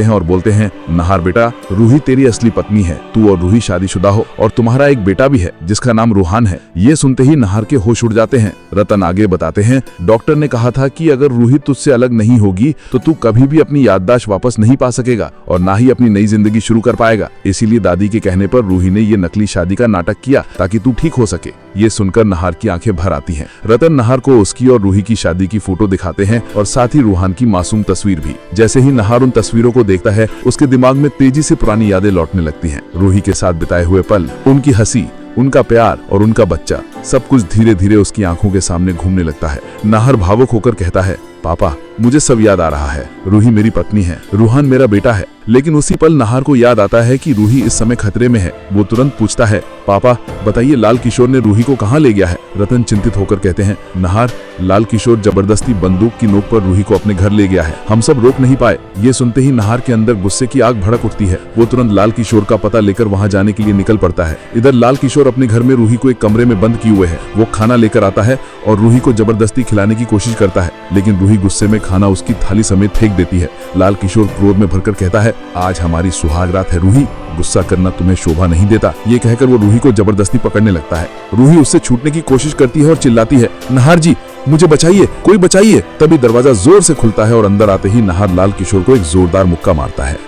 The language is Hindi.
हैं और बोलते हैं, नहार बेटा, रूही तेरी असली पत्नी है। तू और रूही शादीशुदा हो और तुम्हारा एक बेटा भी है जिसका नाम रूहान है। ये सुनते ही नहार के होश उड़ जाते हैं। रतन आगे बताते हैं, डॉक्टर ने कहा था कि अगर रूही तुझसे अलग नहीं होगी तो तू कभी भी अपनी याददाश्त वापस नहीं पा सकेगा और ना ही अपनी नई जिंदगी शुरू कर पाएगा। इसीलिए दादी के कहने पर रूही ने ये नकली शादी का नाटक किया ताकि तू ठीक हो सके। ये सुनकर नहार की आंखें भर आती हैं। रतन नहार को उसकी और रूही की शादी की फोटो दिखाते हैं और साथ ही रूहान की मासूम तस्वीर भी। जैसे ही नहार उन तस्वीरों को देखता है, उसके दिमाग में तेजी से पुरानी यादें लौटने लगती हैं। रूही के साथ बिताए हुए पल, उनकी हंसी, उनका प्यार और उनका बच्चा, सब कुछ धीरे धीरे उसकी आंखों के सामने घूमने लगता है। नहार भावुक होकर कहता है, पापा, मुझे सब याद आ रहा है। रूही मेरी पत्नी है, रूहान मेरा बेटा है। लेकिन उसी पल नहार को याद आता है कि रूही इस समय खतरे में है। वो तुरंत पूछता है, पापा बताइए, लाल किशोर ने रूही को कहाँ ले गया है? रतन चिंतित होकर कहते हैं, नहार, लाल किशोर जबरदस्ती बंदूक की नोक पर रूही को अपने घर ले गया है। हम सब रोक नहीं पाए। ये सुनते ही नहार के अंदर गुस्से की आग भड़क उठती है। वो तुरंत लाल किशोर का पता लेकर वहाँ जाने के लिए निकल पड़ता है। इधर लाल किशोर अपने घर में रूही को एक कमरे में बंद किए हुए है। वो खाना लेकर आता है और रूही को जबरदस्ती खिलाने की कोशिश करता है, लेकिन रूही गुस्से में खाना उसकी थाली समेत फेंक देती है। लाल किशोर क्रोध में भरकर कहता है, आज हमारी सुहाग रात है रूही, गुस्सा करना तुम्हें शोभा नहीं देता। ये कहकर वो रूही को जबरदस्ती पकड़ने लगता है। रूही उससे छूटने की कोशिश करती है और चिल्लाती है, नहार जी, मुझे बचाइए, कोई बचाइए। तभी दरवाजा जोर से खुलता है और अंदर आते ही नहार लाल किशोर को एक जोरदार मुक्का मारता है।